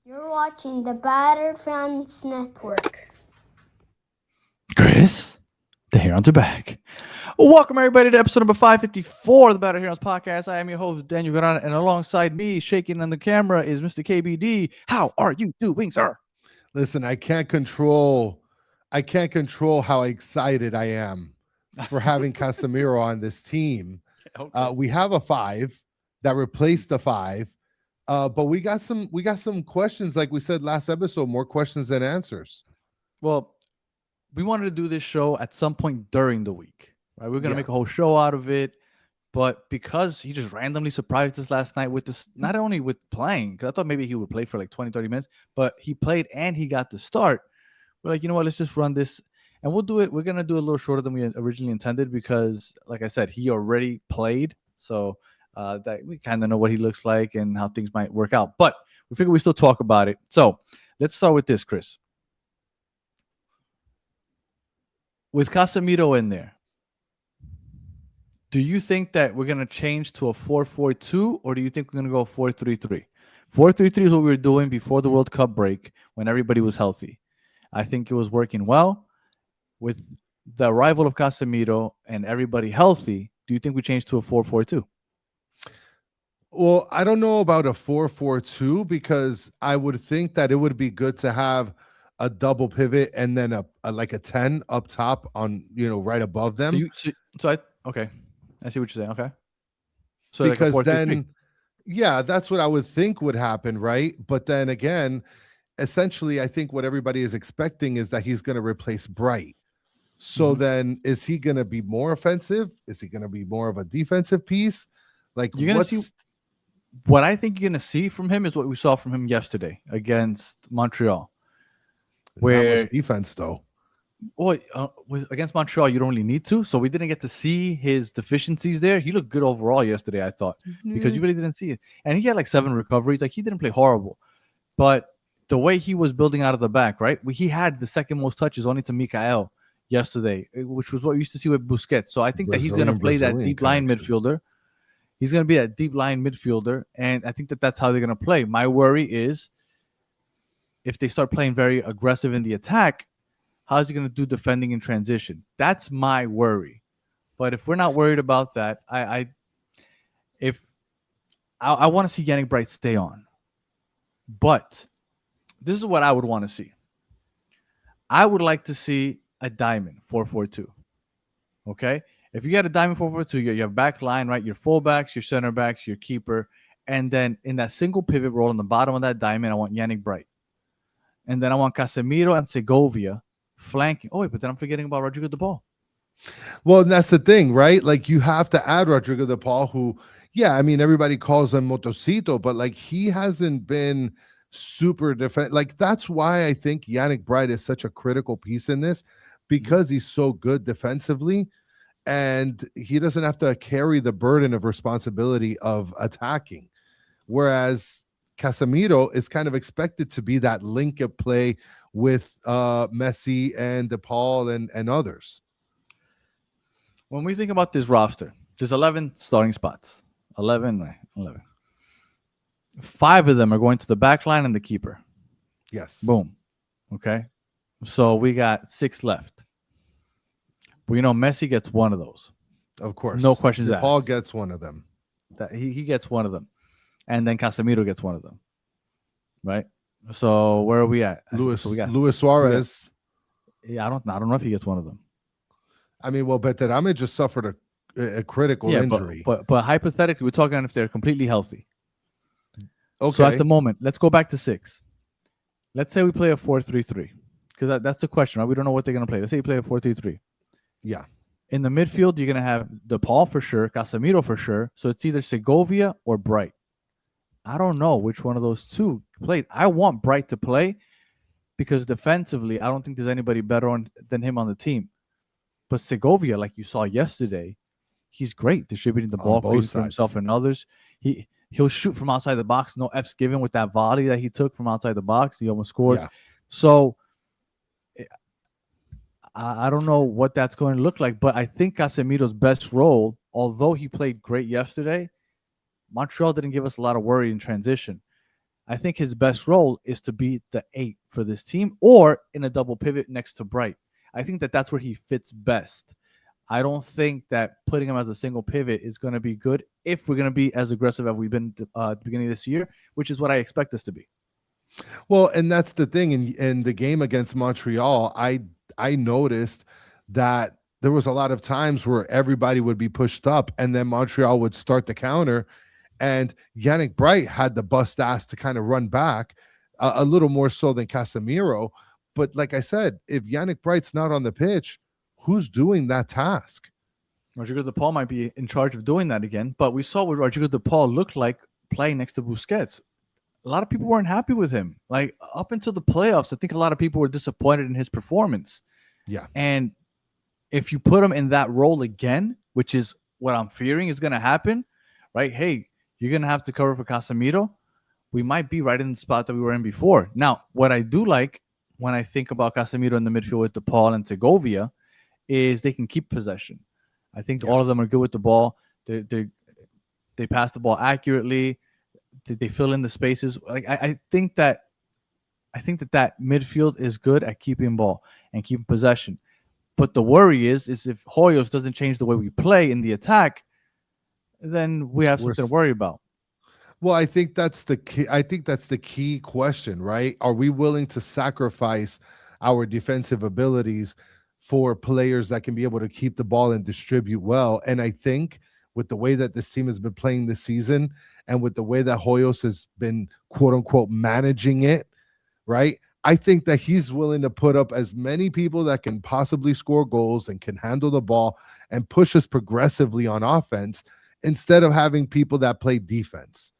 You're watching the Battered Herons Network. Chris, the Herons are back. Welcome, everybody, to episode number 554 of the Battered Herons podcast. I am your host, Daniel Garan, and alongside me, shaking on the camera, is Mr. KBD. How are you doing, sir? Listen, I can't control how excited I am for having Casemiro on this team. Okay. We have a 5 that replaced the 5. But we got some questions, like we said last episode, more questions than answers. Well, we wanted to do this show at some point during the week, right? We're going to Yeah. make a whole show out of it. But because he just randomly surprised us last night with this, not only with playing, because I thought maybe he would play for like 20, 30 minutes, but he played and he got the start. We're like, you know what, let's just run this. And we'll do it. We're going to do it a little shorter than we originally intended because, like I said, he already played. So that we kind of know what he looks like and how things might work out. But we figure we still talk about it. So let's start with this, Chris. With Casemiro in there, do you think that we're going to change to a 4-4-2 or do you think we're going to go 4-3-3? 4-3-3 is what we were doing before the World Cup break when everybody was healthy. I think it was working well. With the arrival of Casemiro and everybody healthy, do you think we change to a 4-4-2? Well, I don't know about a 4-4-2 because I would think that it would be good to have a double pivot and then a like a 10 up top on, right above them. Okay. I see what you're saying. Okay. So like a Because 4-3-3. then, yeah, that's what I would think would happen, right? But then again, essentially, I think what everybody is expecting is that he's going to replace Bright. So Mhm. then, is he going to be more offensive? Is he going to be more of a defensive piece? Like, You're going to see what I think you're going to see from him is what we saw from him yesterday against Montreal. not Where much defense though? against Montreal, you don't really need to. So we didn't get to see his deficiencies there. He looked good overall yesterday, I thought, because Yeah. you really didn't see it. And he had like 7 recoveries. Like he didn't play horrible. But the way he was building out of the back, right? He had the second most touches only to Mikael yesterday, which was what we used to see with Busquets. So I think that he's going to play that Brazilian deep line connection. midfielder. He's going to be that deep line midfielder. And I think that that's how they're going to play. My worry is if they start playing very aggressive in the attack, how's he going to do defending in transition? That's my worry. But if we're not worried about that, I want to see Yannick Bright stay on. But this is what I would want to see. I would like to see a diamond 4-4-2. Okay? If you got a diamond 4-4-2, you have back line, right? Your fullbacks, your center backs, your keeper. And then in that single pivot role on the bottom of that diamond, I want Yannick Bright. And then I want Casemiro and Segovia flanking. Oh, wait, but then I'm forgetting about Rodrigo De Paul. Well, and that's the thing, right? Like, you have to add Rodrigo De Paul, who, yeah, I mean, everybody calls him Motocito, but like he hasn't been super defense. Like, that's why I think Yannick Bright is such a critical piece in this, because he's so good defensively and he doesn't have to carry the burden of responsibility of attacking. Whereas Casemiro is kind of expected to be that link up play with Messi and DePaul and others. When we think about this roster, there's 11 starting spots. 11, right? 11. 5 of them are going to the back line and the keeper. Yes. Boom. Okay. So we got 6 left. But Messi gets one of those. Of course. No questions asked. Paul gets one of them. That he gets one of them. And then Casemiro gets one of them. Right? So where are we at? Luis So Suarez. Yeah, I don't know if he gets one of them. I mean, well, Beterame just suffered a critical injury. But hypothetically, we're talking if they're completely healthy. Okay. So at the moment, let's go back to 6. Let's say we play a 4-3-3. Because that's the question, right? We don't know what they're going to play. Let's say you play a 4-3-3. Yeah. In the midfield, you're going to have DePaul for sure, Casemiro for sure. So it's either Segovia or Bright. I don't know which one of those two played. I want Bright to play because defensively, I don't think there's anybody better than him on the team. But Segovia, like you saw yesterday, he's great distributing the ball, creating for himself and others. He'll shoot from outside the box. No F's given with that volley that he took from outside the box. He almost scored. Yeah. So I don't know what that's going to look like, but I think Casemiro's best role, although he played great yesterday, Montreal didn't give us a lot of worry in transition. I think his best role is to be the 8 for this team or in a double pivot next to Bright. I think that that's where he fits best. I don't think that putting him as a single pivot is going to be good if we're going to be as aggressive as we've been at the beginning of this year, which is what I expect us to be. Well, and that's the thing. In the game against Montreal, I noticed that there was a lot of times where everybody would be pushed up, and then Montreal would start the counter, and Yannick Bright had the bust ass to kind of run back a little more so than Casemiro. But like I said, if Yannick Bright's not on the pitch, who's doing that task? Rodrigo De Paul might be in charge of doing that again, but we saw what Rodrigo De Paul looked like playing next to Busquets. A lot of people weren't happy with him. Like up until the playoffs, I think a lot of people were disappointed in his performance. Yeah. And if you put him in that role again, which is what I'm fearing is going to happen, right? Hey, you're going to have to cover for Casemiro. We might be right in the spot that we were in before. Now, what I do like when I think about Casemiro in the midfield with De Paul and Segovia is they can keep possession. I think all of them are good with the ball. They pass the ball accurately. They fill in the spaces. Like I think that midfield is good at keeping ball and keeping possession. But the worry is if Hoyos doesn't change the way we play in the attack, then we have something to worry about. Well, I think that's the key. I think that's the key question, right? Are we willing to sacrifice our defensive abilities for players that can be able to keep the ball and distribute well? And I think with the way that this team has been playing this season and with the way that Hoyos has been, quote unquote, managing it, right? I think that he's willing to put up as many people that can possibly score goals and can handle the ball and push us progressively on offense instead of having people that play defense.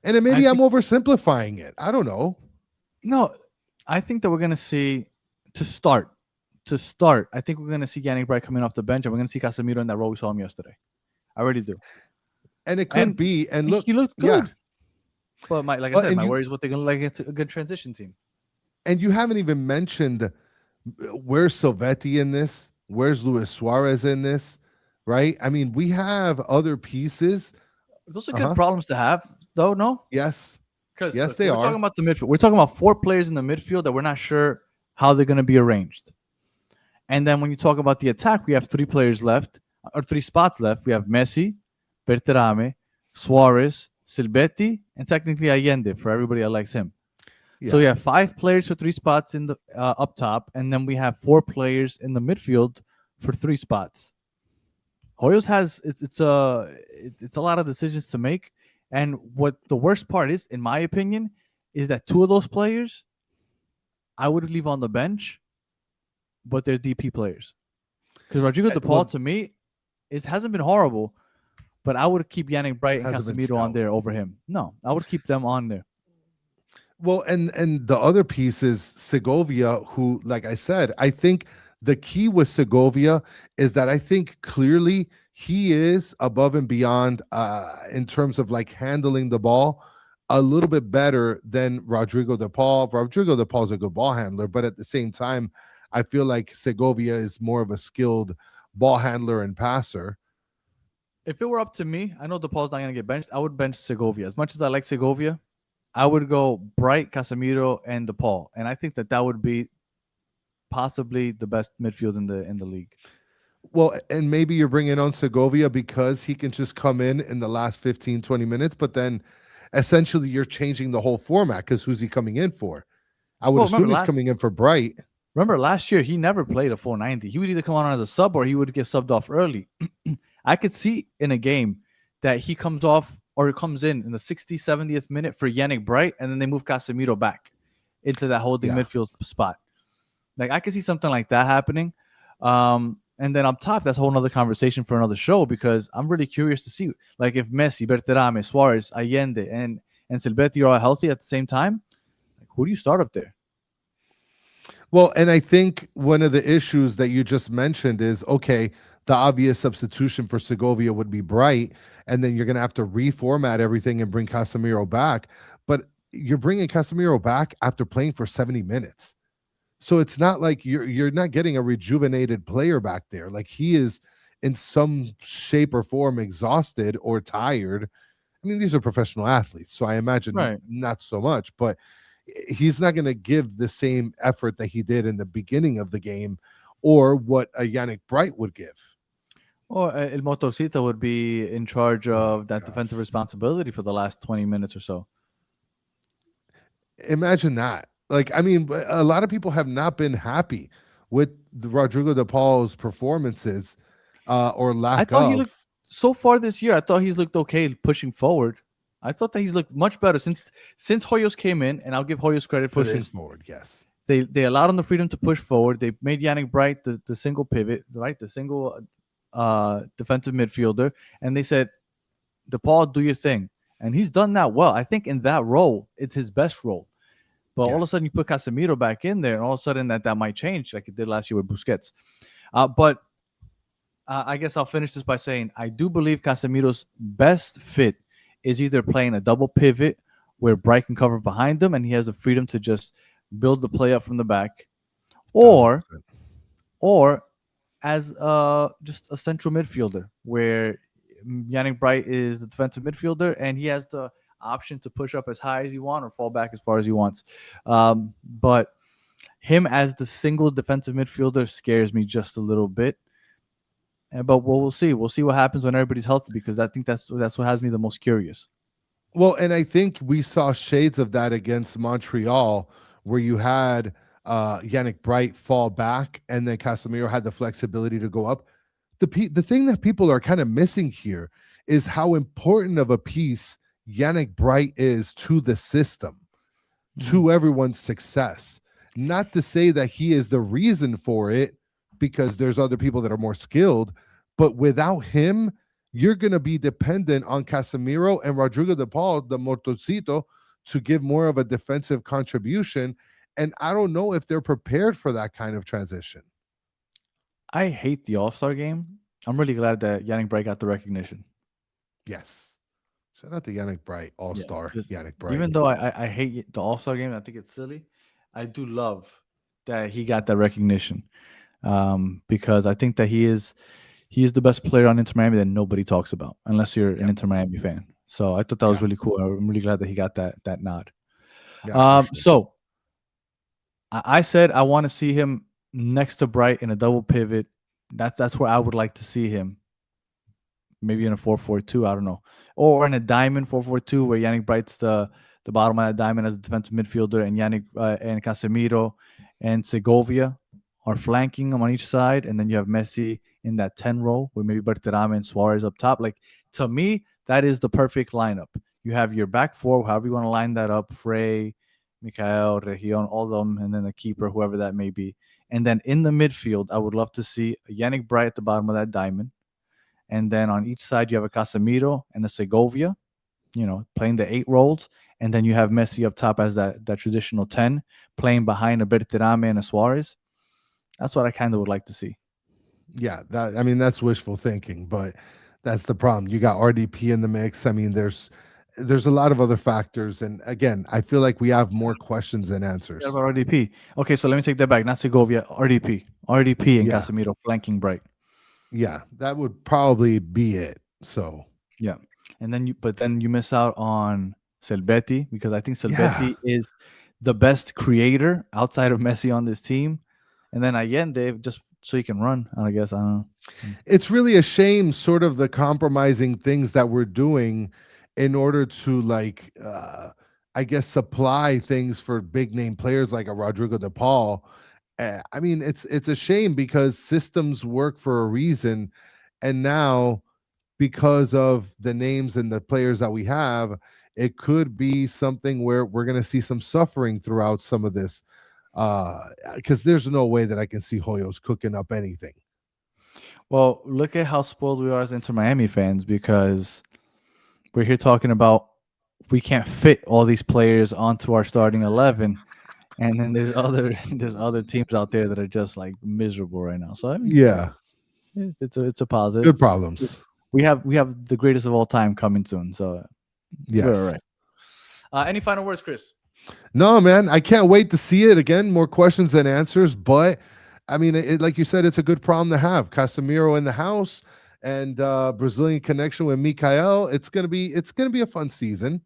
And then maybe I'm oversimplifying it. I don't know. No, I think that we're going to see, to start, I think we're going to see Yannick Bright coming off the bench, and we're going to see Casemiro in that role we saw him yesterday. I already do. And it could be. And look, he looked good. Yeah. But my worry is what they're going to like. It's a good transition team. And you haven't even mentioned where's Silvetti in this? Where's Luis Suarez in this? Right? I mean, we have other pieces. Those are good problems to have, though, no? Yes. Because they we're are. talking about the midfield. We're talking about 4 players in the midfield that we're not sure how they're going to be arranged. And then when you talk about the attack, we have 3 players left, or 3 spots left. We have Messi, Berterame, Suarez, Silvetti, and technically Allende for everybody that likes him. Yeah. So we have 5 players for 3 spots in the up top, and then we have 4 players in the midfield for 3 spots. Hoyos has it's a lot of decisions to make, and what the worst part is, in my opinion, is that 2 of those players I would leave on the bench, but they're DP players. Because Rodrigo De Paul, to me, hasn't been horrible, but I would keep Yannick Bright and Casemiro on there over him. No, I would keep them on there. Well, and the other piece is Segovia, who, like I said, I think the key with Segovia is that I think clearly he is above and beyond in terms of like handling the ball a little bit better than Rodrigo De Paul. Rodrigo De Paul is a good ball handler, but at the same time, I feel like Segovia is more of a skilled ball handler and passer. If it were up to me, I know De Paul's not going to get benched. I would bench Segovia. As much as I like Segovia, I would go Bright, Casemiro, and De Paul. And I think that would be possibly the best midfield in the league. Well, and maybe you're bringing on Segovia because he can just come in the last 15, 20 minutes, but then essentially you're changing the whole format because who's he coming in for? I would assume he's coming in for Bright. Remember last year, he never played a full 90. He would either come on as a sub or he would get subbed off early. I could see in a game that he comes off or comes in the 60th, 70th minute for Yannick Bright, and then they move Casemiro back into that holding midfield spot. Like, I could see something like that happening. And then up top, that's a whole other conversation for another show, because I'm really curious to see, like, if Messi, Berterame, Suarez, Allende, and Silvetti are all healthy at the same time, like, who do you start up there? Well, and I think one of the issues that you just mentioned is, okay, the obvious substitution for Segovia would be Bright, and then you're going to have to reformat everything and bring Casemiro back. But you're bringing Casemiro back after playing for 70 minutes. So it's not like you're not getting a rejuvenated player back there. Like, he is in some shape or form exhausted or tired. I mean, these are professional athletes, so I imagine Right. not so much, but he's not going to give the same effort that he did in the beginning of the game or what a Yannick Bright would give. Or El Motorcito would be in charge of that defensive Gosh. responsibility for the last 20 minutes or so. Imagine that. Like, I mean, a lot of people have not been happy with the Rodrigo de Paul's performances or I lack thought he of. looked so far this year. I thought he's looked okay pushing forward. I thought that he's looked much better since Hoyos came in, and I'll give Hoyos credit for Pushing this. forward, yes. They allowed him the freedom to push forward. They made Yannick Bright the single pivot, right? The single defensive midfielder, and they said, DePaul, do your thing. And he's done that well. I think in that role, it's his best role. But all of a Yes. sudden, you put Casemiro back in there, and all of a sudden that might change, like it did last year with Busquets. But I guess I'll finish this by saying I do believe Casemiro's best fit is either playing a double pivot where Bright can cover behind him and he has the freedom to just build the play up from the back, or 100%. or as just a central midfielder where Yannick Bright is the defensive midfielder and he has the option to push up as high as he wants or fall back as far as he wants. But him as the single defensive midfielder scares me just a little bit. But we'll see. We'll see what happens when everybody's healthy because I think that's what has me the most curious. Well, and I think we saw shades of that against Montreal, where you had Yannick Bright fall back, and then Casemiro had the flexibility to go up. The thing that people are kind of missing here is how important of a piece Yannick Bright is to the system, to everyone's success. Not to say that he is the reason for it, because there's other people that are more skilled, but without him, you're going to be dependent on Casemiro and Rodrigo de Paul, the Motorcito, to give more of a defensive contribution. And I don't know if they're prepared for that kind of transition. I hate the All-Star game. I'm really glad that Yannick Bright got the recognition. Yes. Shout out to Yannick Bright, all-star Yannick Bright. Even though I hate the All-Star game, I think it's silly. I do love that he got that recognition because I think that he is the best player on Inter Miami that nobody talks about unless you're an Inter Miami fan. So I thought that was really cool. I'm really glad that he got that nod. Yeah, for sure. So I said I want to see him next to Bright in a double pivot. That's where I would like to see him. Maybe in a 4-4-2, I don't know, or in a diamond 4-4-2 where Yannick Bright's the bottom of that diamond as a defensive midfielder, and Yannick and Casemiro and Segovia are flanking him on each side, and then you have Messi in that 10 role where maybe Berterame and Suarez up top. Like, to me, that is the perfect lineup. You have your back four, however you want to line that up, Frey, Mikael, Region, all of them, and then the keeper, whoever that may be. And then in the midfield, I would love to see Yannick Bright at the bottom of that diamond. And then on each side, you have a Casemiro and a Segovia, playing the 8 roles. And then you have Messi up top as that traditional 10, playing behind a Berterame and a Suarez. That's what I kind of would like to see. Yeah, that's wishful thinking, but that's the problem. You got RDP in the mix. I mean, there's a lot of other factors. And again, I feel like we have more questions than answers. What about RDP? Okay, so let me take that back. Not Segovia, RDP and Casemiro flanking Bright. Yeah, that would probably be it. So yeah, and then you miss out on Selvetti because I think Selvetti is the best creator outside of Messi on this team, and then Allende just so he can run. I guess I don't know. It's really a shame, sort of the compromising things that we're doing in order to I guess supply things for big name players like a Rodrigo de Paul. I mean, it's a shame because systems work for a reason, and now because of the names and the players that we have, it could be something where we're going to see some suffering throughout some of this. Because there's no way that I can see Hoyos cooking up anything. Well, look at how spoiled we are as Inter Miami fans because we're here talking about we can't fit all these players onto our starting 11. And then there's other teams out there that are just like miserable right now. So I mean, it's a positive. Good problems. We have the greatest of all time coming soon. So yes, we're all right. Any final words, Chris? No, man. I can't wait to see it again. More questions than answers, but I mean, like you said, it's a good problem to have. Casemiro in the house, and Brazilian connection with Mikael. It's gonna be a fun season.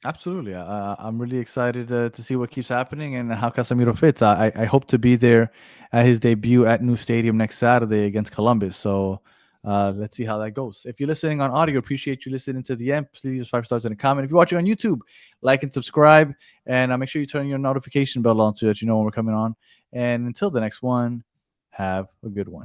Absolutely. I'm really excited to see what keeps happening and how Casemiro fits. I hope to be there at his debut at New Stadium next Saturday against Columbus. So let's see how that goes. If you're listening on audio, appreciate you listening to the end. Please leave us 5 stars in a comment. If you're watching on YouTube, like and subscribe. And make sure you turn your notification bell on so that you know when we're coming on. And until the next one, have a good one.